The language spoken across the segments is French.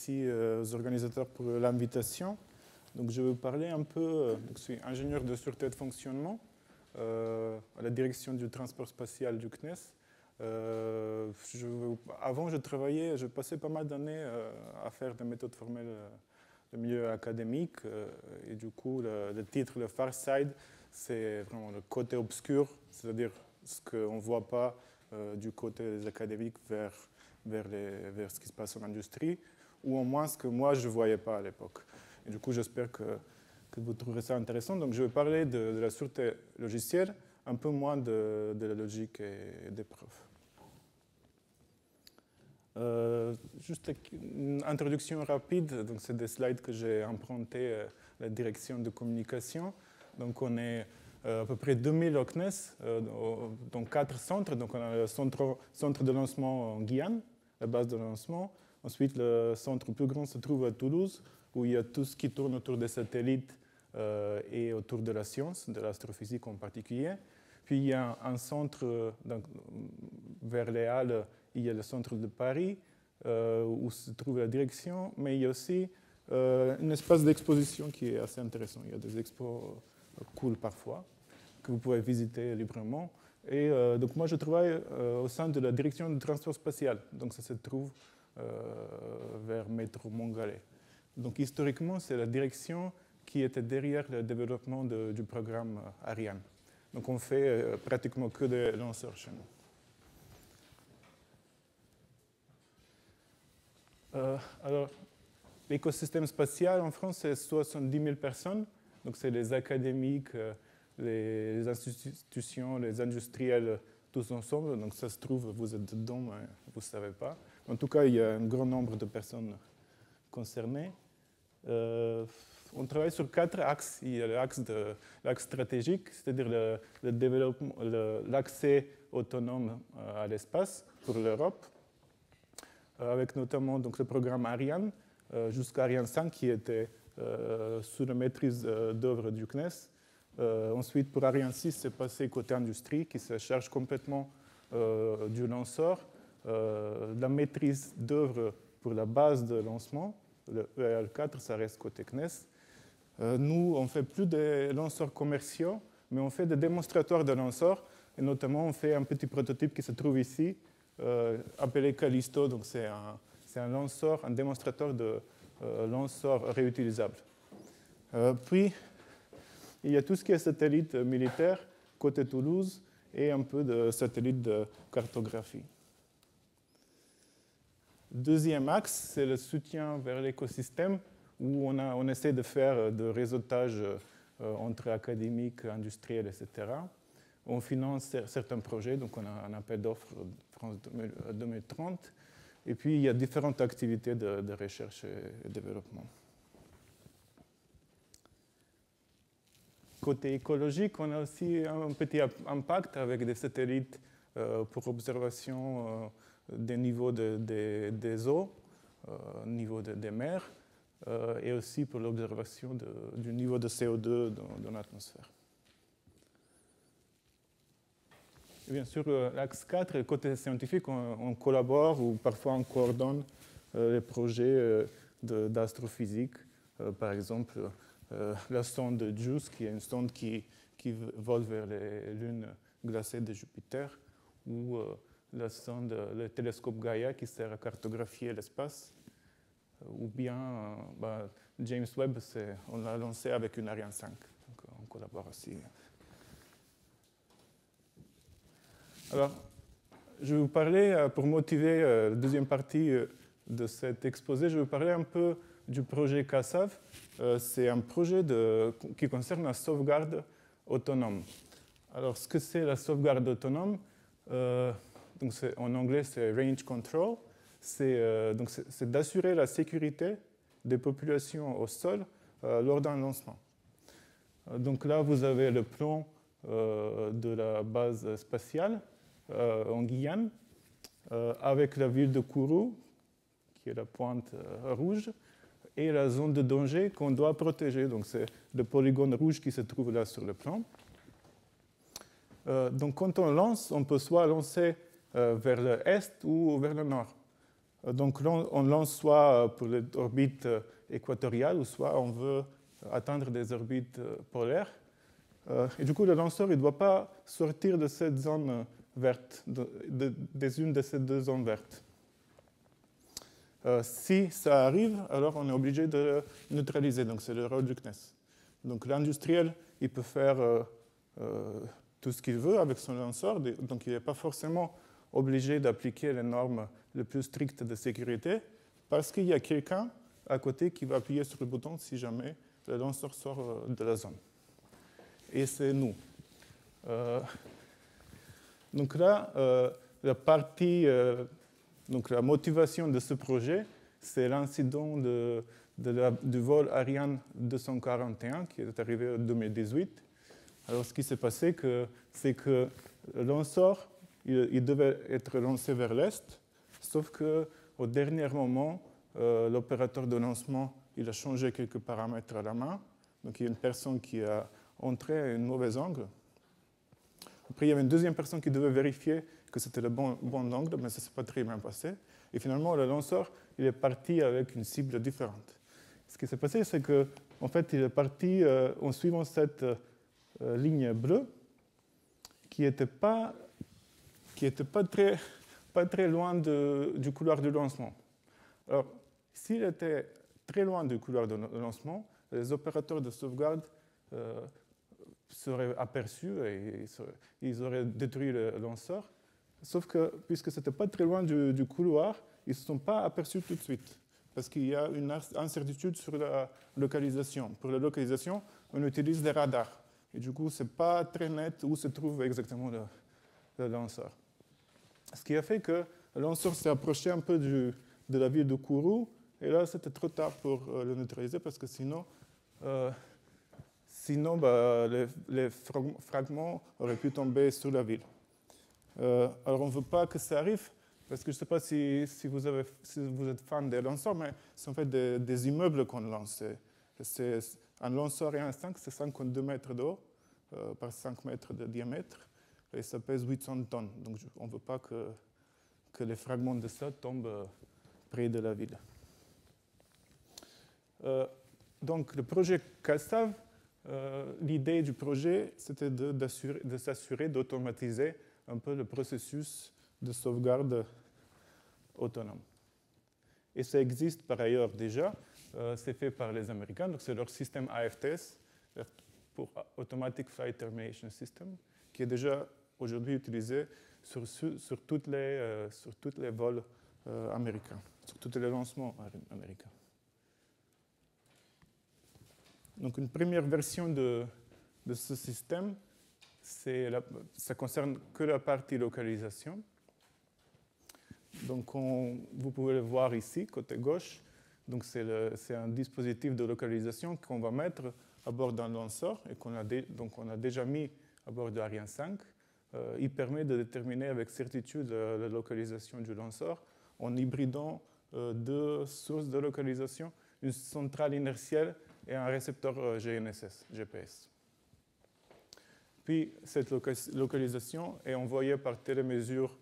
merci aux organisateurs pour l'invitation. Donc, je vais vous parler un peu, je suis ingénieur de sûreté de fonctionnement à la direction du transport spatial du CNES. Avant, je passais pas mal d'années à faire des méthodes formelles de milieu académique. Et du coup, le titre, le Far Side, c'est vraiment le côté obscur, c'est-à-dire ce qu'on ne voit pas du côté des académiques vers ce qui se passe en industrie, ou au moins ce que moi, je ne voyais pas à l'époque. Et du coup, j'espère que vous trouverez ça intéressant. Donc, je vais parler de la sûreté logicielle, un peu moins de la logique et des preuves. Juste une introduction rapide. Donc, c'est des slides que j'ai empruntés à la direction de communication. Donc, on est à peu près 2000 au CNES, dans 4 centres. Donc, on a le centre de lancement en Guyane, la base de lancement. Ensuite, le centre plus grand se trouve à Toulouse, où il y a tout ce qui tourne autour des satellites et autour de la science, de l'astrophysique en particulier. Puis, il y a un centre vers les Halles, il y a le centre de Paris, où se trouve la direction, mais il y a aussi un espace d'exposition qui est assez intéressant. Il y a des expos cool parfois, que vous pouvez visiter librement. Et donc moi, je travaille au sein de la direction du transport spatial. Donc ça se trouve vers Métro Montgallet. Donc historiquement, c'est la direction qui était derrière le développement du programme Ariane. Donc on fait pratiquement que des lanceurs chez nous. Alors, l'écosystème spatial en France, c'est 70 000 personnes. Donc, c'est les académiques, les institutions, les industriels, tous ensemble. Donc, ça se trouve, vous êtes dedans, mais vous ne savez pas. En tout cas, il y a un grand nombre de personnes concernées. On travaille sur 4 axes. Il y a l'axe stratégique, c'est-à-dire le développement, l'accès autonome à l'espace pour l'Europe, avec notamment donc, le programme Ariane, jusqu'à Ariane 5, qui était sous la maîtrise d'œuvre du CNES. Ensuite, pour Ariane 6, c'est passé côté industrie, qui se charge complètement du lanceur. La maîtrise d'œuvre pour la base de lancement, le EAL4, ça reste côté CNES. Nous, on ne fait plus des lanceurs commerciaux, mais on fait des démonstrateurs de lanceurs. Et notamment, on fait un petit prototype qui se trouve ici, appelé Callisto. Donc, c'est un lanceur, un démonstrateur de lanceur réutilisable. Puis, il y a tout ce qui est satellite militaire, côté Toulouse, et un peu de satellite de cartographie. Deuxième axe, c'est le soutien vers l'écosystème, où on essaie de faire de réseautage entre académiques, industriels, etc. On finance certains projets, donc on a un appel d'offres France 2030. Et puis, il y a différentes activités de recherche et développement. Côté écologique, on a aussi un petit impact avec des satellites pour observation des niveaux des eaux, niveau des mers, et aussi pour l'observation du niveau de CO2 dans l'atmosphère. Et bien sûr, l'axe 4, côté scientifique, on collabore ou parfois on coordonne les projets d'astrophysique. Par exemple, la sonde JUICE, qui est une sonde qui vole vers les lunes glacées de Jupiter, ou le télescope Gaia, qui sert à cartographier l'espace, ou bien James Webb, on l'a lancé avec une Ariane 5. Donc, on collabore aussi. Alors, je vais vous parler, pour motiver la deuxième partie de cet exposé, je vais vous parler un peu du projet CASAV. C'est un projet qui concerne la sauvegarde autonome. Alors, ce que c'est la sauvegarde autonome, donc en anglais, c'est range control. C'est d'assurer la sécurité des populations au sol lors d'un lancement. Donc là, vous avez le plan de la base spatiale en Guyane, avec la ville de Kourou, qui est la pointe rouge, et la zone de danger qu'on doit protéger. Donc c'est le polygone rouge qui se trouve là sur le plan. Donc quand on lance, on peut soit lancer vers l'est ou vers le nord. Donc on lance soit pour l'orbite équatoriale, ou soit on veut atteindre des orbites polaires. Et du coup, le lanceur ne doit pas sortir de cette zone verte, des unes de ces deux zones vertes. Si ça arrive, alors on est obligé de le neutraliser. Donc c'est le rôle du CNES. Donc l'industriel, il peut faire tout ce qu'il veut avec son lanceur. Donc il n'est pas forcément obligé d'appliquer les normes les plus strictes de sécurité, parce qu'il y a quelqu'un à côté qui va appuyer sur le bouton si jamais le lanceur sort de la zone. Et c'est nous. Donc là, la partie, donc la motivation de ce projet, c'est l'incident du vol Ariane 241 qui est arrivé en 2018. Alors ce qui s'est passé, c'est que le lanceur, il devait être lancé vers l'est, sauf qu'au dernier moment, l'opérateur de lancement, il a changé quelques paramètres à la main. Donc il y a une personne qui a entré à un mauvais angle. Après, il y avait une deuxième personne qui devait vérifier que c'était le bon angle, mais ça ne s'est pas très bien passé. Et finalement, le lanceur, il est parti avec une cible différente. Ce qui s'est passé, c'est qu'en fait, il est parti en suivant cette ligne bleue qui n'était pas très loin du couloir du lancement. Alors, s'il était très loin du couloir de lancement, les opérateurs de sauvegarde seraient aperçus et ils auraient détruit le lanceur. Sauf que, puisque ce n'était pas très loin du couloir, ils ne se sont pas aperçus tout de suite, parce qu'il y a une incertitude sur la localisation. Pour la localisation, on utilise des radars. Et du coup, ce n'est pas très net où se trouve exactement le lanceur. Ce qui a fait que le lanceur s'est approché un peu de la ville de Kourou, et là, c'était trop tard pour le neutraliser, parce que sinon les fragments auraient pu tomber sur la ville. Alors, on ne veut pas que ça arrive, parce que je ne sais pas si vous êtes fan des lanceurs, mais c'est en fait des immeubles qu'on lance. Un lanceur Ariane 5, c'est 52 mètres de haut par 5 mètres de diamètre, et ça pèse 800 tonnes. Donc, on ne veut pas que les fragments de ça tombent près de la ville. Donc, le projet CASAV, l'idée du projet, c'était de s'assurer d'automatiser un peu le processus de sauvegarde autonome. Et ça existe par ailleurs déjà. C'est fait par les Américains, donc c'est leur système AFTS, pour Automatic Flight Termination System, qui est déjà aujourd'hui utilisé sur tous les vols américains, sur tous les lancements américains. Donc une première version de ce système, ça concerne que la partie localisation. Donc vous pouvez le voir ici, côté gauche. Donc c'est un dispositif de localisation qu'on va mettre à bord d'un lanceur et qu'on a déjà mis à bord de Ariane 5. Il permet de déterminer avec certitude la localisation du lanceur en hybridant deux sources de localisation, une centrale inertielle et un récepteur GNSS, GPS. Puis cette localisation est envoyée par télémesure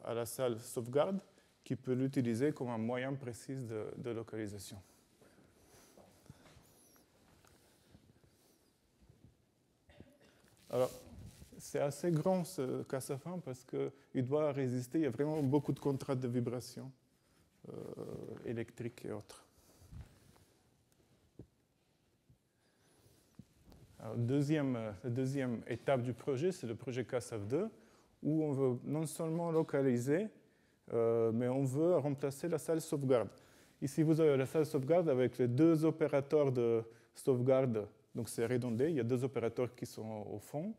à la salle sauvegarde qui peut l'utiliser comme un moyen précis de localisation. Alors, c'est assez grand ce CASAV parce qu'il doit résister, il y a vraiment beaucoup de contraintes de vibration électriques et autres. Alors, la deuxième étape du projet, c'est le projet CASAV2, où on veut non seulement localiser, mais on veut remplacer la salle sauvegarde. Ici, vous avez la salle sauvegarde avec les deux opérateurs de sauvegarde, donc c'est redondé, il y a deux opérateurs qui sont au fond,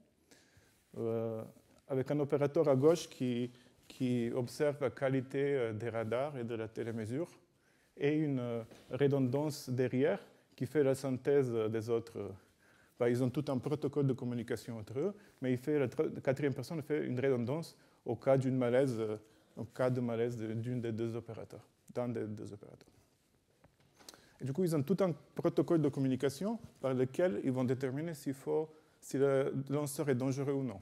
avec un opérateur à gauche qui observe la qualité des radars et de la télémesure, et une redondance derrière qui fait la synthèse des autres. Ils ont tout un protocole de communication entre eux, mais la quatrième personne fait une redondance au cas de malaise d'un des deux opérateurs. Et du coup, ils ont tout un protocole de communication par lequel ils vont déterminer si le lanceur est dangereux ou non.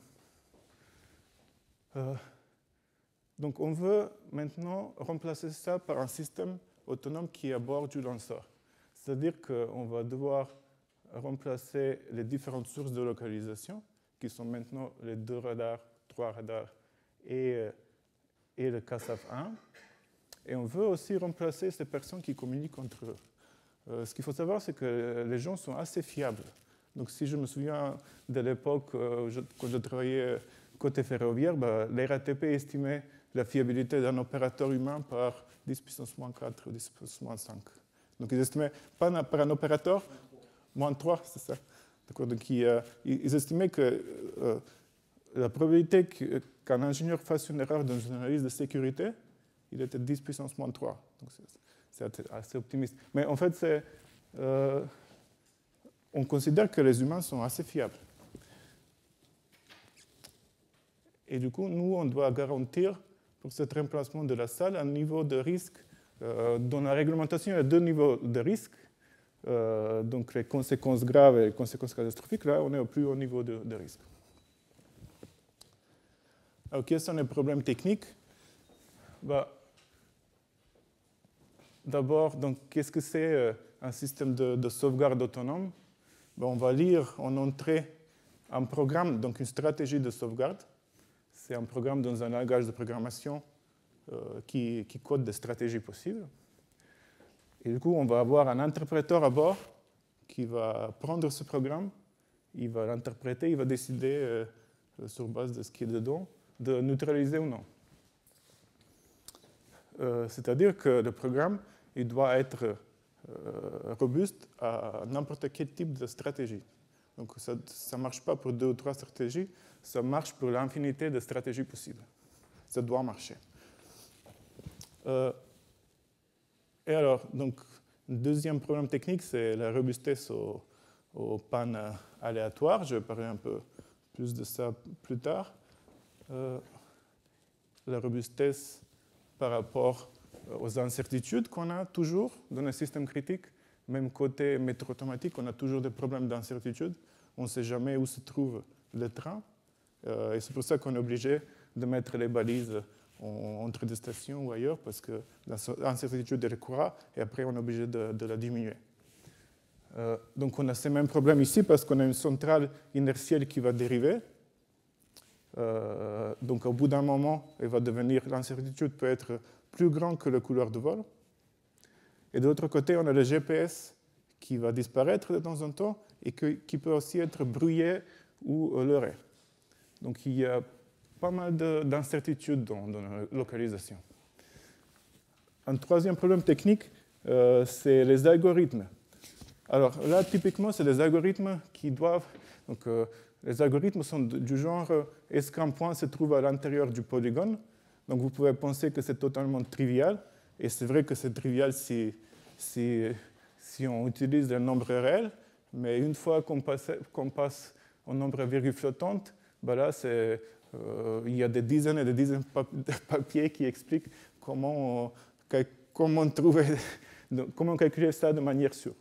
Donc on veut maintenant remplacer ça par un système autonome qui est à bord du lanceur. C'est-à-dire qu'on va devoir remplacer les différentes sources de localisation, qui sont maintenant les 2 radars, 3 radars et le CASAF-1. Et on veut aussi remplacer ces personnes qui communiquent entre eux. Ce qu'il faut savoir, c'est que les gens sont assez fiables. Donc si je me souviens de l'époque quand je travaillais côté ferroviaire, la RATP estimait la fiabilité d'un opérateur humain par 10 puissance moins 4 ou 10 puissance moins 5. Donc ils estimaient, pas par un opérateur, moins 3, c'est ça. Donc ils estimaient que la probabilité qu'un ingénieur fasse une erreur dans une analyse de sécurité, il était 10 puissance moins 3. Donc c'est assez optimiste. Mais en fait, on considère que les humains sont assez fiables. Et du coup, nous, on doit garantir pour ce remplacement de la salle un niveau de risque. Dans la réglementation, il y a 2 niveaux de risque. Donc les conséquences graves et les conséquences catastrophiques. Là, on est au plus haut niveau de risque. Alors, quels sont les problèmes techniques? D'abord, qu'est-ce que c'est un système de sauvegarde autonome? On va lire en entrée un programme, donc une stratégie de sauvegarde. C'est un programme dans un langage de programmation qui code des stratégies possibles. Et du coup, on va avoir un interpréteur à bord qui va prendre ce programme, il va l'interpréter, il va décider sur base de ce qui est dedans, de neutraliser ou non. C'est-à-dire que le programme, il doit être robuste à n'importe quel type de stratégie. Donc ça ne marche pas pour 2 ou 3 stratégies, ça marche pour l'infinité de stratégies possibles. Ça doit marcher. Et alors, donc, le deuxième problème technique, c'est la robustesse aux pannes aléatoires. Je vais parler un peu plus de ça plus tard. La robustesse par rapport aux incertitudes qu'on a toujours dans les systèmes critiques. Même côté métro automatique, on a toujours des problèmes d'incertitude. On ne sait jamais où se trouve le train. Et c'est pour ça qu'on est obligé de mettre les balises entre des stations ou ailleurs, parce que l'incertitude est courante, et après on est obligé de la diminuer. Donc on a ces mêmes problèmes ici, parce qu'on a une centrale inertielle qui va dériver. Donc au bout d'un moment, l'incertitude peut être plus grande que le couloir de vol. Et de l'autre côté, on a le GPS qui va disparaître de temps en temps et qui peut aussi être brouillé ou leurré. Donc il y a pas mal d'incertitudes dans la localisation. Un troisième problème technique, c'est les algorithmes. Alors là, typiquement, c'est des algorithmes qui doivent... Donc, les algorithmes sont du genre, est-ce qu'un point se trouve à l'intérieur du polygone? Donc vous pouvez penser que c'est totalement trivial, et c'est vrai que c'est trivial si on utilise le nombre réel, mais une fois qu'on passe au nombre virgule flottante, là, il y a des dizaines et des dizaines de papiers qui expliquent comment calculer ça de manière sûre.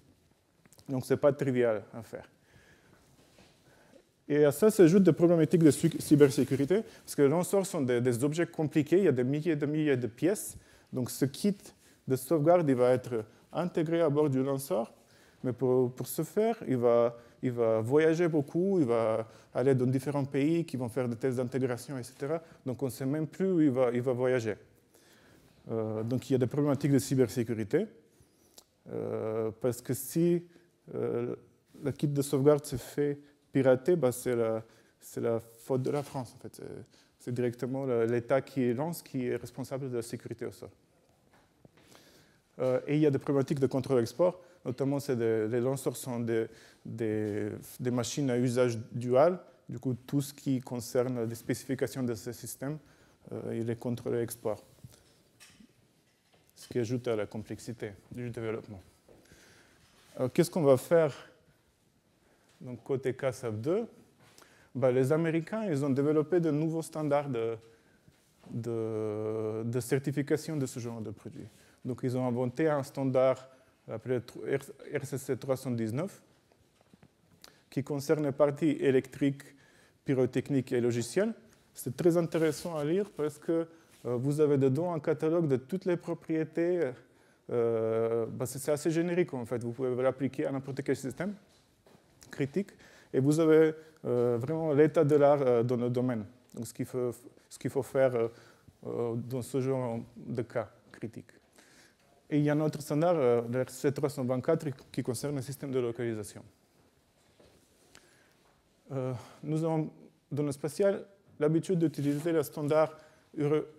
Donc ce n'est pas trivial à faire. Et à ça s'ajoutent des problématiques de cybersécurité, parce que les lanceurs sont des objets compliqués, il y a des milliers de pièces. Donc ce kit de sauvegarde il va être intégré à bord du lanceur, mais pour ce faire, il va voyager beaucoup, il va aller dans différents pays qui vont faire des tests d'intégration, etc. Donc on ne sait même plus où il va voyager. Donc il y a des problématiques de cybersécurité, parce que si le kit de sauvegarde se fait pirater, c'est la faute de la France, en fait. C'est directement l'État qui lance qui est responsable de la sécurité au sol. Et il y a des problématiques de contrôle-export, notamment les lanceurs sont des machines à usage dual. Du coup, tout ce qui concerne les spécifications de ce système, il est contrôlé export. Ce qui ajoute à la complexité du développement. Alors, qu'est-ce qu'on va faire donc, côté CASAF2? Les Américains ils ont développé de nouveaux standards de certification de ce genre de produits. Donc, ils ont inventé un standard appelé RCC 319 qui concerne les parties électriques, pyrotechniques et logicielles. C'est très intéressant à lire parce que vous avez dedans un catalogue de toutes les propriétés. C'est assez générique en fait, vous pouvez l'appliquer à n'importe quel système critique, et vous avez vraiment l'état de l'art dans le domaine, donc ce qu'il faut faire dans ce genre de cas critiques. Et il y a un autre standard, le RC324, qui concerne le système de localisation. Nous avons dans le spatial l'habitude d'utiliser le standard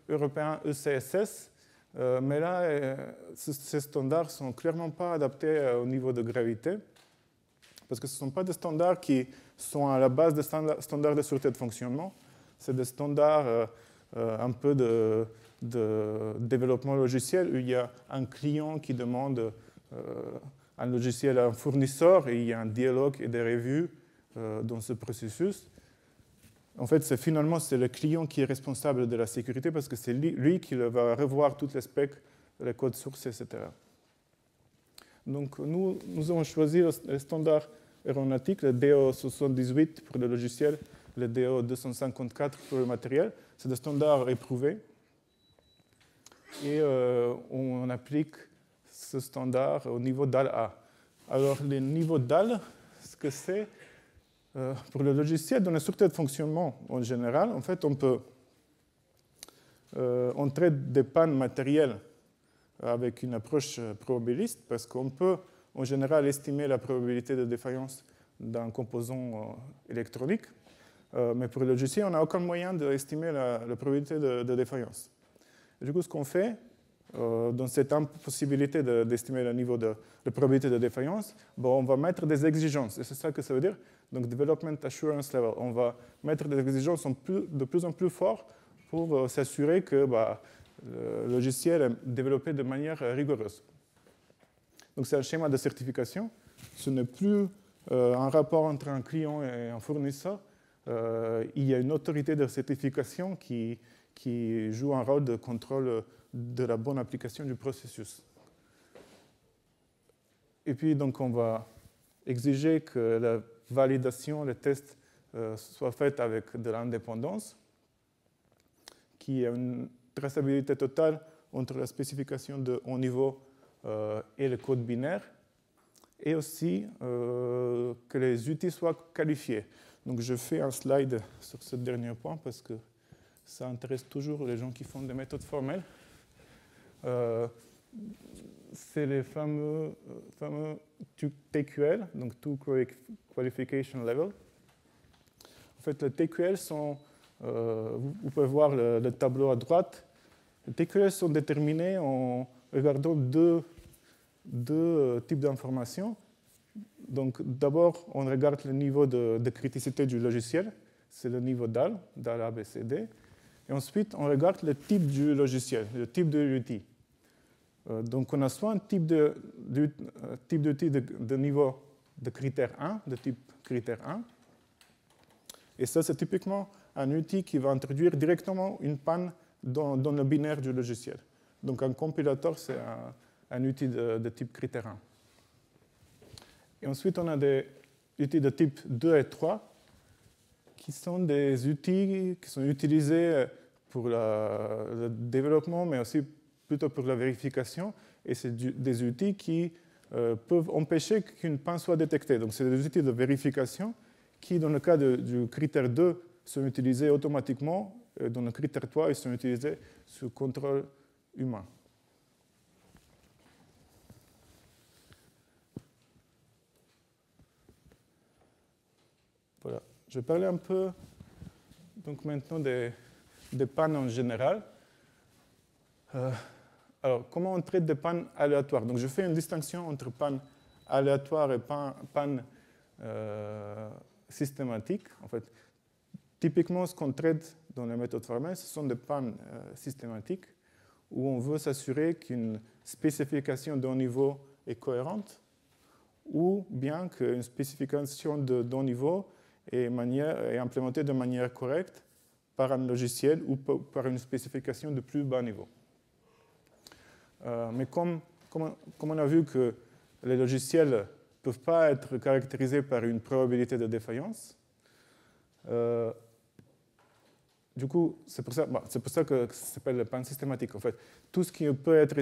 européen ECSS, mais là, ces standards ne sont clairement pas adaptés au niveau de gravité, parce que ce ne sont pas des standards qui sont à la base des standards de sûreté de fonctionnement. C'est des standards un peu de développement logiciel où il y a un client qui demande un logiciel à un fournisseur et il y a un dialogue et des revues dans ce processus. En fait, finalement, c'est le client qui est responsable de la sécurité parce que c'est lui qui va revoir toutes les specs, les codes sources, etc. Donc, nous avons choisi le standard aéronautique, le DO78 pour le logiciel, le DO254 pour le matériel. C'est des standards éprouvés. Et on applique ce standard au niveau DAL-A. Alors, le niveau DAL, ce que c'est, pour le logiciel, dans la sûreté de fonctionnement en général, en fait, on traite des pannes matérielles avec une approche probabiliste parce qu'on peut, en général, estimer la probabilité de défaillance d'un composant électronique. Mais pour le logiciel, on n'a aucun moyen d'estimer la probabilité de défaillance. Et du coup, ce qu'on fait, dans cette impossibilité d'estimer le niveau de probabilité de défaillance, on va mettre des exigences. Et c'est ça que ça veut dire. Donc, Development Assurance Level. On va mettre des exigences de plus en plus fortes pour s'assurer que le logiciel est développé de manière rigoureuse. Donc, c'est un schéma de certification. Ce n'est plus un rapport entre un client et un fournisseur. Il y a une autorité de certification qui joue un rôle de contrôle de la bonne application du processus. Et puis, donc, on va exiger que la validation, les tests soient faits avec de l'indépendance, qu'il y ait une traçabilité totale entre la spécification de haut niveau et le code binaire, et aussi que les outils soient qualifiés. Donc, je fais un slide sur ce dernier point parce que ça intéresse toujours les gens qui font des méthodes formelles. C'est les fameux TQL, donc Two Qualification Level. En fait, les TQL sont, vous pouvez voir le tableau à droite. Les TQL sont déterminés en regardant deux types d'informations. Donc, d'abord, on regarde le niveau de criticité du logiciel. C'est le niveau DAL, DAL ABCD. Et ensuite, on regarde le type du logiciel, le type de l'outil. Donc, on a soit un type d'outil de niveau de critère 1, de type critère 1. Et ça, c'est typiquement un outil qui va introduire directement une panne dans le binaire du logiciel. Donc, un compilateur, c'est un outil de type critère 1. Et ensuite, on a des outils de type 2 et 3 qui sont des outils qui sont utilisés pour le développement, mais aussi plutôt pour la vérification. Et c'est des outils qui peuvent empêcher qu'une panne soit détectée. Donc, c'est des outils de vérification qui, dans le cas du critère 2, sont utilisés automatiquement. Dans le critère 3, ils sont utilisés sous contrôle humain. Voilà. Je vais parler un peu donc maintenant des pannes en général. Alors, comment on traite des pannes aléatoires? Donc, je fais une distinction entre pannes aléatoires et pannes systématiques. En fait, typiquement, ce qu'on traite dans les méthodes formelles, ce sont des pannes systématiques où on veut s'assurer qu'une spécification d'un niveau est cohérente ou bien qu'une spécification d'un niveau est implémentée de manière correcte par un logiciel ou par une spécification de plus bas niveau. Mais comme on a vu que les logiciels ne peuvent pas être caractérisés par une probabilité de défaillance, du coup, c'est pour ça que ça s'appelle le pan systématique. En fait, tout ce qui peut être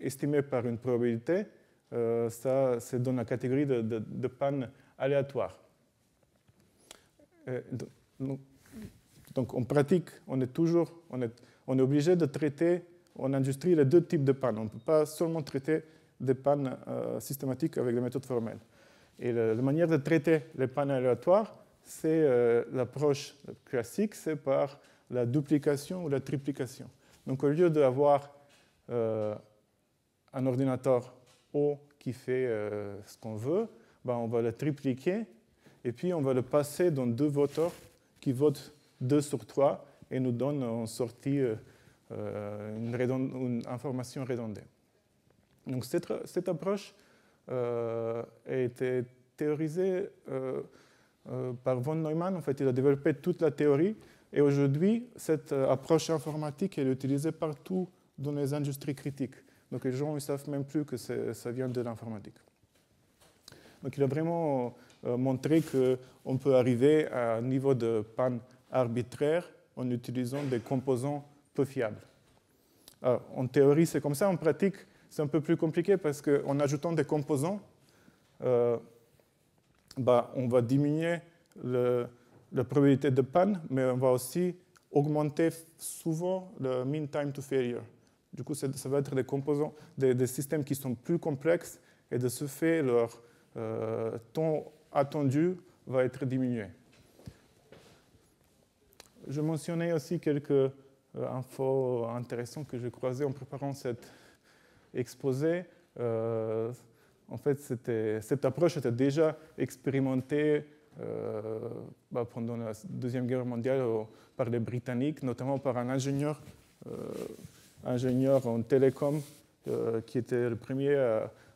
estimé par une probabilité, ça, c'est dans la catégorie de pan aléatoire. Donc, en pratique, on est obligé de traiter en industrie les deux types de pannes. On ne peut pas seulement traiter des pannes systématiques avec des méthodes formelles. Et la manière de traiter les pannes aléatoires, c'est l'approche classique, c'est par la duplication ou la triplication. Donc au lieu d'avoir un ordinateur O qui fait ce qu'on veut, on va le tripliquer et puis on va le passer dans deux voteurs qui votent 2 sur 3 et nous donnent en sortie une information redondée. Donc cette approche a été théorisée par von Neumann. En fait, il a développé toute la théorie. Et aujourd'hui, cette approche informatique est utilisée partout dans les industries critiques. Donc les gens ne savent même plus que ça vient de l'informatique. Donc il a vraiment montré qu'on peut arriver à un niveau de panne arbitraire en utilisant des composants peu fiables. Alors, en théorie, c'est comme ça. En pratique, c'est un peu plus compliqué parce qu'en ajoutant des composants, on va diminuer la probabilité de panne, mais on va aussi augmenter souvent le mean time to failure. Du coup, ça va être des composants, des systèmes qui sont plus complexes et de ce fait, leur temps attendu va être diminué. Je mentionnais aussi quelques infos intéressantes que j'ai croisées en préparant cet exposé. En fait, cette approche était déjà expérimentée pendant la Deuxième Guerre mondiale par les Britanniques, notamment par un ingénieur en télécom qui était le premier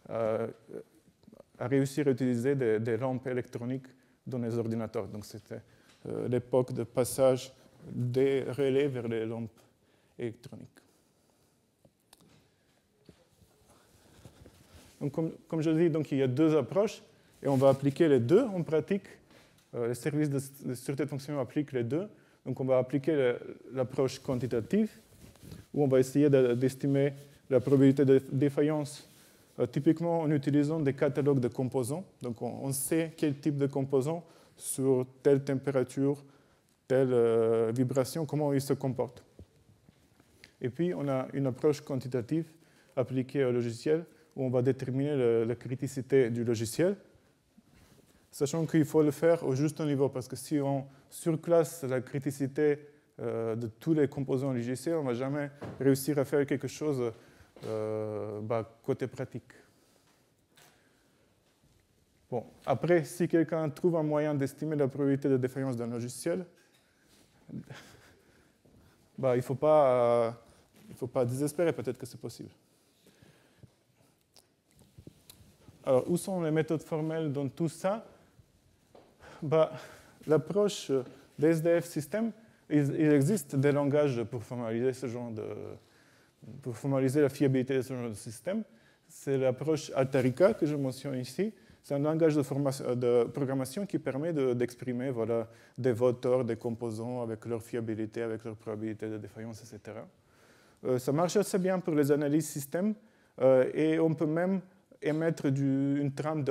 à réussir à utiliser des lampes électroniques dans les ordinateurs. Donc c'était l'époque de passage des relais vers les lampes électroniques. Donc, comme je dis, donc, il y a deux approches et on va appliquer les deux en pratique. Les services de sûreté de fonction appliquent les deux. Donc on va appliquer l'approche quantitative où on va essayer d'estimer la probabilité de défaillance typiquement en utilisant des catalogues de composants. Donc on sait quel type de composant sur telle température, telle vibration, comment il se comporte. Et puis on a une approche quantitative appliquée au logiciel où on va déterminer la criticité du logiciel, sachant qu'il faut le faire au juste niveau, parce que si on surclasse la criticité de tous les composants logiciels, on ne va jamais réussir à faire quelque chose côté pratique. Bon, après, si quelqu'un trouve un moyen d'estimer la probabilité de défaillance d'un logiciel, il ne faut pas désespérer, peut-être que c'est possible. Alors, où sont les méthodes formelles dans tout ça? L'approche des SDF système, il existe des langages pour formaliser pour formaliser la fiabilité de ce genre de système. C'est l'approche Altarica que je mentionne ici. C'est un langage de programmation qui permet d'exprimer des vecteurs, des composants avec leur fiabilité, avec leur probabilité de défaillance, etc. Ça marche assez bien pour les analyses système et on peut même émettre une trame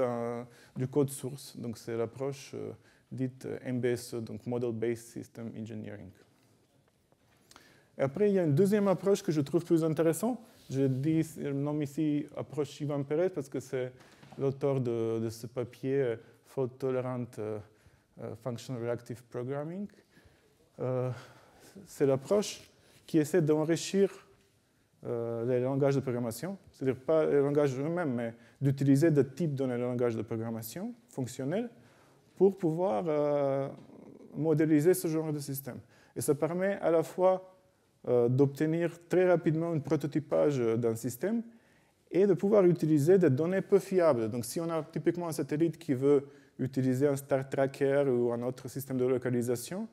du code source. Donc c'est l'approche dite MBSE, donc Model Based System Engineering. Et après, il y a une deuxième approche que je trouve plus intéressante. Je nomme ici approche Ivan Perez parce que c'est l'auteur de ce papier Fault Tolerant Functional Reactive Programming. C'est l'approche qui essaie d'enrichir les langages de programmation, c'est-à-dire pas les langages eux-mêmes, mais d'utiliser des types dans les langages de programmation fonctionnels pour pouvoir modéliser ce genre de système. Et ça permet à la fois d'obtenir très rapidement un prototypage d'un système et de pouvoir utiliser des données peu fiables. Donc si on a typiquement un satellite qui veut utiliser un Star Tracker ou un autre système de localisation,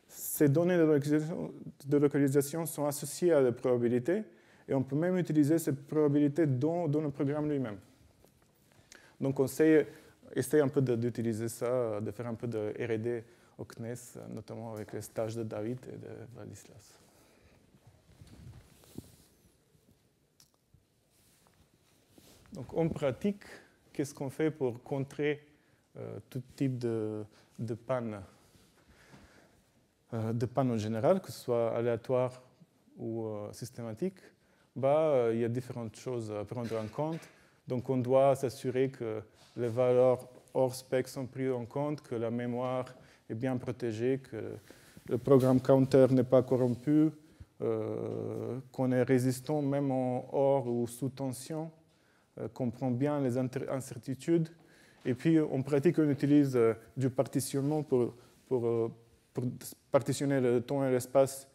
ces données de localisation sont associées à des probabilités et on peut même utiliser ces probabilités dans le programme lui-même. Donc on essaie un peu d'utiliser ça, de faire un peu de R&D au CNES, notamment avec les stages de David et de Vladislas. Donc en pratique, qu'est-ce qu'on fait pour contrer tout type de panne en général, que ce soit aléatoire ou systématique? Il y a différentes choses à prendre en compte. Donc on doit s'assurer que les valeurs hors spec sont prises en compte, que la mémoire est bien protégée, que le programme counter n'est pas corrompu, qu'on est résistant même en hors ou sous tension, qu'on prend bien les incertitudes. Et puis en pratique, on utilise du partitionnement pour partitionner le temps et l'espace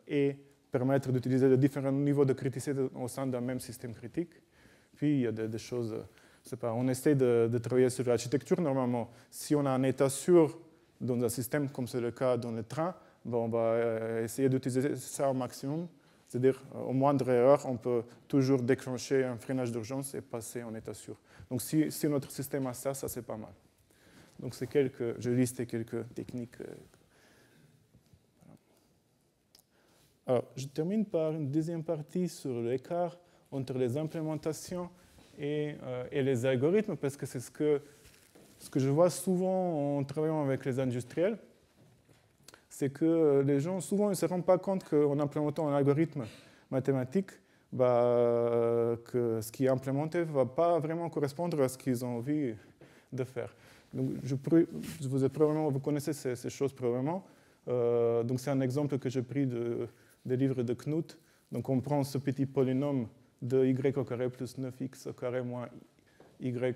et permettre d'utiliser de différents niveaux de criticité au sein d'un même système critique. Puis il y a des choses, on essaie de travailler sur l'architecture normalement. Si on a un état sûr dans un système, comme c'est le cas dans le train, on va essayer d'utiliser ça au maximum. C'est-à-dire, au moindre erreur, on peut toujours déclencher un freinage d'urgence et passer en état sûr. Donc si notre système a ça, c'est pas mal. Donc je liste quelques techniques. Alors, je termine par une deuxième partie sur l'écart entre les implémentations et les algorithmes, parce que c'est ce que je vois souvent en travaillant avec les industriels, c'est que les gens, souvent, ils ne se rendent pas compte qu'en implémentant un algorithme mathématique, que ce qui est implémenté ne va pas vraiment correspondre à ce qu'ils ont envie de faire. Donc, vous connaissez ces choses probablement. Donc, c'est un exemple que j'ai pris des livres de Knuth. Donc, on prend ce petit polynôme de y au carré plus 9x au carré moins y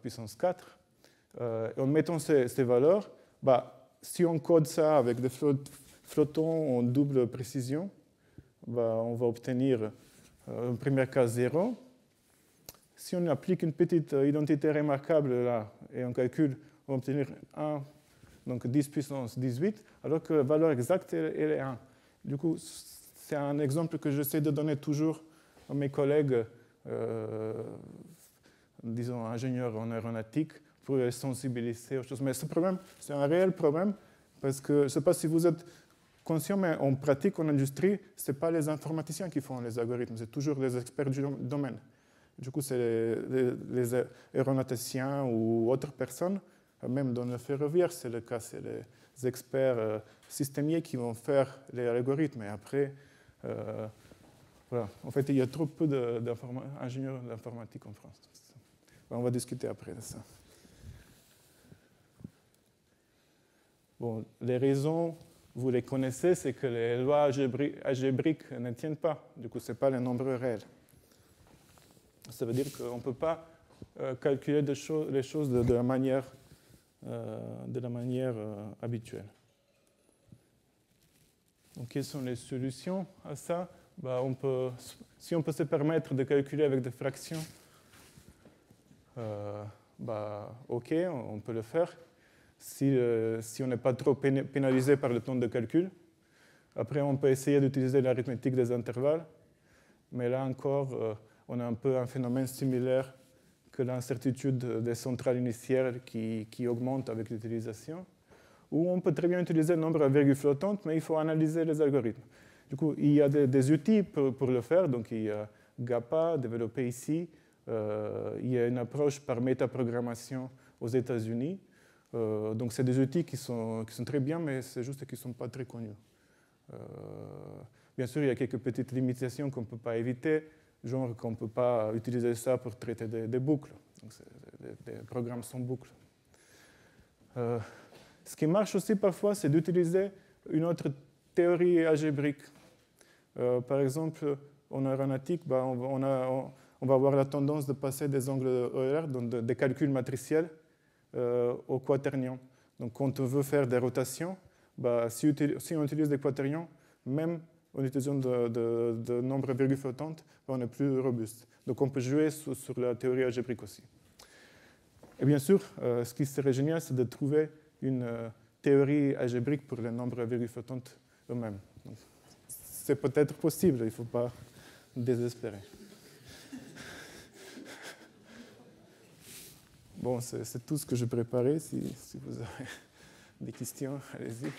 puissance 4. Et en mettant ces valeurs, si on code ça avec des flottons en double précision, on va obtenir en première cas 0. Si on applique une petite identité remarquable là, et on calcule, on va obtenir 1, donc 10 puissance 18, alors que la valeur exacte, elle est 1. Du coup, c'est un exemple que j'essaie de donner toujours à mes collègues, disons ingénieurs en aéronautique, pour les sensibiliser aux choses. Mais ce problème, c'est un réel problème, parce que je ne sais pas si vous êtes conscient, mais en pratique, en industrie, ce n'est pas les informaticiens qui font les algorithmes, c'est toujours les experts du domaine. Du coup, c'est les aéronauticiens ou autres personnes, même dans le ferroviaire, c'est le cas, c'est les experts systémiers qui vont faire les algorithmes. Et après, voilà. En fait, il y a trop peu d'ingénieurs d'informatique en France. On va discuter après de ça. Bon, les raisons, vous les connaissez, c'est que les lois algébriques ne tiennent pas. Du coup, ce n'est pas les nombres réels. Ça veut dire qu'on ne peut pas calculer les choses de la manière habituelle. Donc, quelles sont les solutions à ça? Si on peut se permettre de calculer avec des fractions, OK, on peut le faire. Si on n'est pas trop pénalisé par le temps de calcul. Après, on peut essayer d'utiliser l'arithmétique des intervalles. Mais là encore, on a un peu un phénomène similaire que l'incertitude des centrales initiales qui augmente avec l'utilisation. Ou on peut très bien utiliser le nombre à virgule flottante, mais il faut analyser les algorithmes. Du coup, il y a des outils pour le faire. Donc, il y a GAPA, développé ici. Il y a une approche par métaprogrammation aux États-Unis. Donc, c'est des outils qui sont très bien, mais c'est juste qu'ils ne sont pas très connus. Bien sûr, il y a quelques petites limitations qu'on ne peut pas éviter, genre qu'on ne peut pas utiliser ça pour traiter des boucles. Donc, des programmes sans boucles. Ce qui marche aussi parfois, c'est d'utiliser une autre théorie algébrique. Par exemple, en aéronautique, on va avoir la tendance de passer des angles ER, donc des calculs matriciels, au quaternion. Donc, quand on veut faire des rotations, si on utilise des quaternions, même en utilisant de nombres virgule flottantes, on est plus robuste. Donc, on peut jouer sur la théorie algébrique aussi. Et bien sûr, ce qui serait génial, c'est de trouver une théorie algébrique pour les nombres virgule flottantes eux-mêmes. C'est peut-être possible, il ne faut pas désespérer. Bon, c'est tout ce que j'ai préparé, si vous avez Des questions? Allez-y.